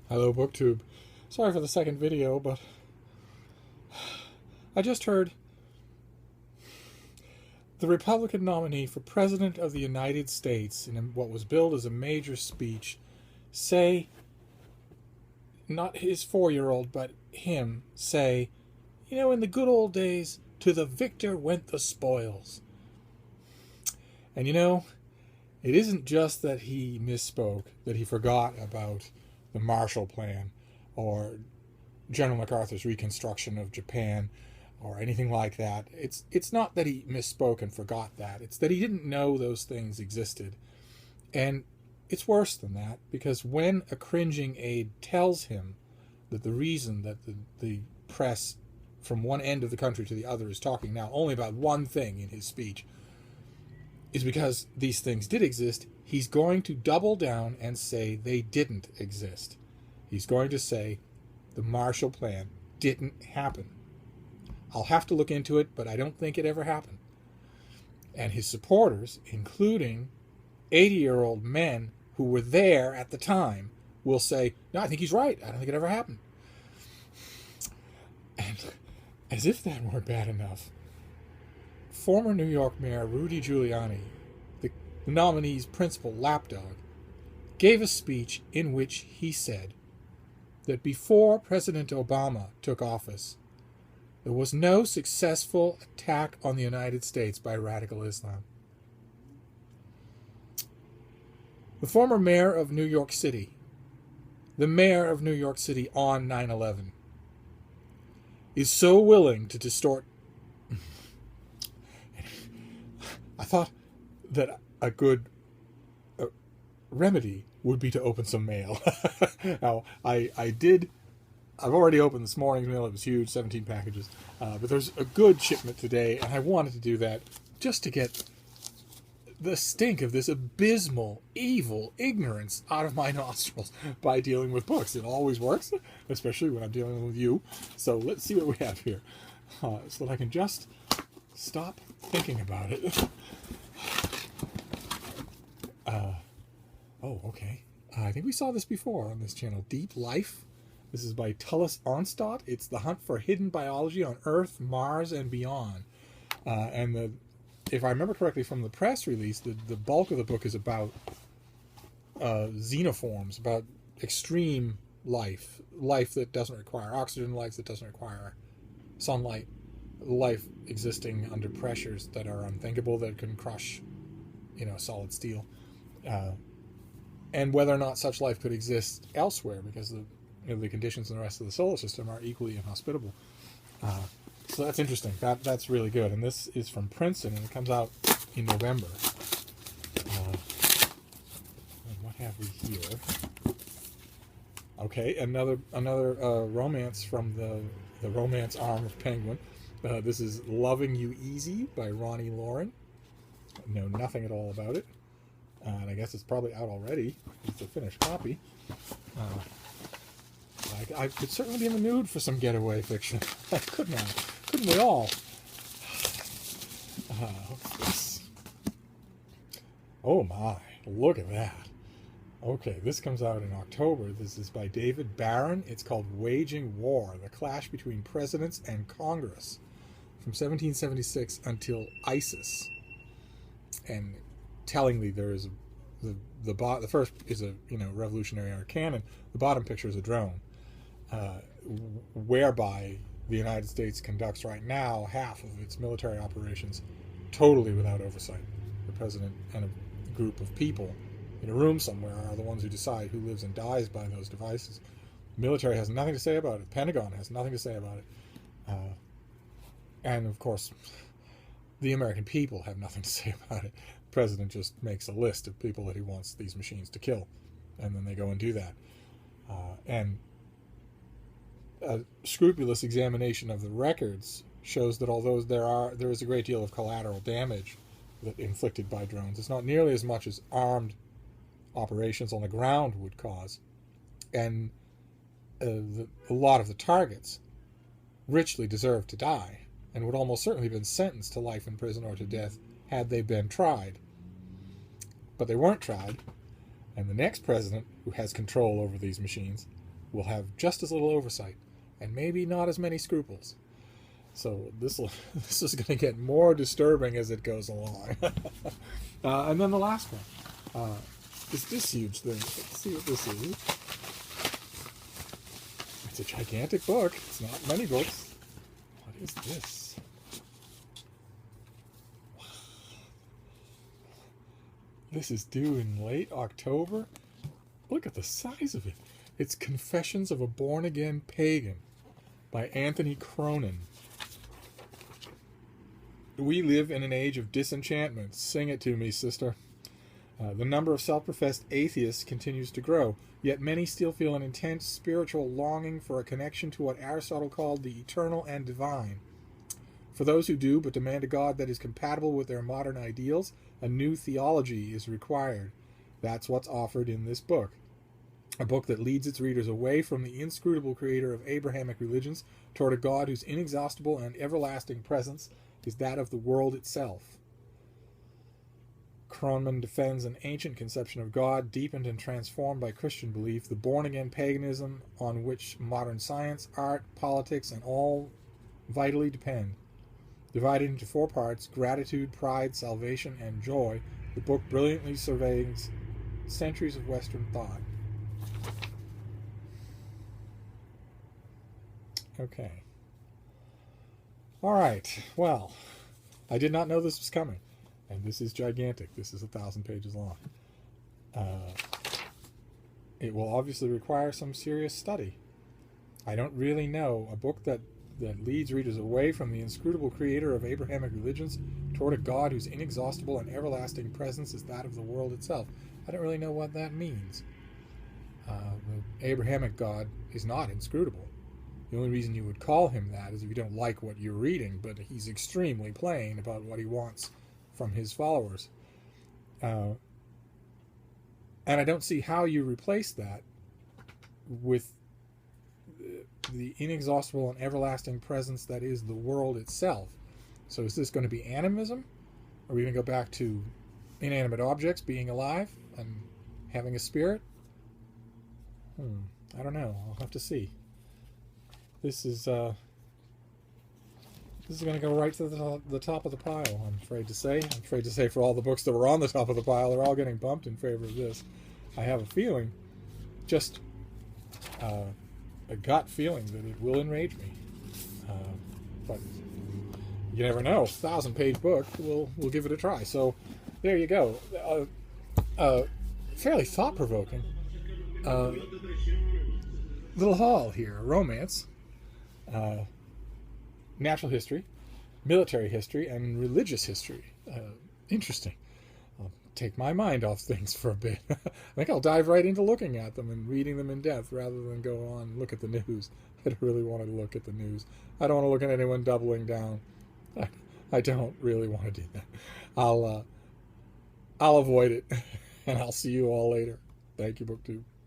Hello, BookTube. Sorry for the second video, but I just heard the Republican nominee for President of the United States, in what was billed as a major speech, say, not his 4-year-old, but him, say, in the good old days, to the victor went the spoils. And it isn't just that he misspoke, that he forgot about the Marshall Plan or General MacArthur's reconstruction of Japan or anything like that. It's not that he misspoke and forgot that. It's that he didn't know those things existed. And it's worse than that, because when a cringing aide tells him that the reason that the press from one end of the country to the other is talking now only about one thing in his speech is because these things did exist, he's going to double down and say they didn't exist. He's going to say the Marshall Plan didn't happen. I'll have to look into it, but I don't think it ever happened. And his supporters, including 80-year-old men who were there at the time, will say, no, I think he's right. I don't think it ever happened. And as if that weren't bad enough, former New York Mayor Rudy Giuliani, the nominee's principal lapdog, gave a speech in which he said that before President Obama took office, there was no successful attack on the United States by radical Islam. The former mayor of New York City, the mayor of New York City on 9/11, is so willing to distort. I thought that a good remedy would be to open some mail. Now, I've already opened this morning's mail. It was huge, 17 packages. But there's a good shipment today, and I wanted to do that just to get the stink of this abysmal, evil ignorance out of my nostrils by dealing with books. It always works, especially when I'm dealing with you. So let's see what we have here, so that I can just stop thinking about it. Okay. I think we saw this before on this channel. Deep Life. This is by Tullis Onstott. It's the hunt for hidden biology on Earth, Mars, and beyond. If I remember correctly from the press release, the bulk of the book is about xenoforms, about extreme life that doesn't require oxygen, life that doesn't require sunlight, life existing under pressures that are unthinkable, that can crush, solid steel, and whether or not such life could exist elsewhere, because the conditions in the rest of the solar system are equally inhospitable. So that's interesting. That's really good. And this is from Princeton, and it comes out in November. And what have we here? Okay, another romance from the romance arm of Penguin. This is Loving You Easy by Ronnie Lauren. Know nothing at all about it. And I guess it's probably out already. It's a finished copy. I could certainly be in the mood for some getaway fiction. Couldn't we all? What's this? Oh my, look at that. Okay, this comes out in October. This is by David Barron. It's called Waging War, the Clash Between Presidents and Congress, from 1776 until ISIS. And tellingly, there is the first is a Revolutionary Era cannon. The bottom picture is a drone, whereby the United States conducts right now half of its military operations totally without oversight. The president and a group of people in a room somewhere are the ones who decide who lives and dies by those devices. The military has nothing to say about it. The Pentagon has nothing to say about it. And of course, the American people have nothing to say about it. The president just makes a list of people that he wants these machines to kill, and then they go and do that. And a scrupulous examination of the records shows that although there is a great deal of collateral damage that inflicted by drones, it's not nearly as much as armed operations on the ground would cause. And a lot of the targets richly deserved to die, and would almost certainly have been sentenced to life in prison or to death had they been tried. But they weren't tried, and the next president, who has control over these machines, will have just as little oversight and maybe not as many scruples. So this is going to get more disturbing as it goes along. And then the last one is this huge thing. Let's see what this is. It's a gigantic book. It's not many books. What is this? This is due in late October. Look at the size of it. It's Confessions of a Born-Again Pagan by Anthony Cronin. We live in an age of disenchantment. Sing it to me, sister. The number of self-professed atheists continues to grow, yet many still feel an intense spiritual longing for a connection to what Aristotle called the eternal and divine. For those who do but demand a God that is compatible with their modern ideals, a new theology is required. That's what's offered in this book. A book that leads its readers away from the inscrutable creator of Abrahamic religions toward a God whose inexhaustible and everlasting presence is that of the world itself. Cronin defends an ancient conception of God, deepened and transformed by Christian belief, the born-again paganism on which modern science, art, politics, and all vitally depend. Divided into 4 parts, gratitude, pride, salvation, and joy, the book brilliantly surveys centuries of Western thought. Okay. All right. Well, I did not know this was coming. And this is gigantic. This is 1,000 pages long. It will obviously require some serious study. I don't really know. A book that leads readers away from the inscrutable creator of Abrahamic religions toward a God whose inexhaustible and everlasting presence is that of the world itself. I don't really know what that means. The Abrahamic God is not inscrutable. The only reason you would call him that is if you don't like what you're reading, but he's extremely plain about what he wants from his followers. And I don't see how you replace that with the inexhaustible and everlasting presence that is the world itself. So is this going to be animism? Are we going to go back to inanimate objects being alive and having a spirit? I don't know. I'll have to see. This is going to go right to the top of the pile, I'm afraid to say. I'm afraid to say for all the books that were on the top of the pile, they're all getting bumped in favor of this. I have a feeling, just a gut feeling, that it will enrage me. But you never know. 1,000-page book, we'll give it a try. So there you go. Fairly thought-provoking little haul here. Romance. Natural history, military history, and religious history. Interesting. I'll take my mind off things for a bit. I think I'll dive right into looking at them and reading them in depth rather than go on and look at the news. I don't really want to look at the news. I don't want to look at anyone doubling down. I don't really want to do that. I'll avoid it, and I'll see you all later. Thank you, BookTube.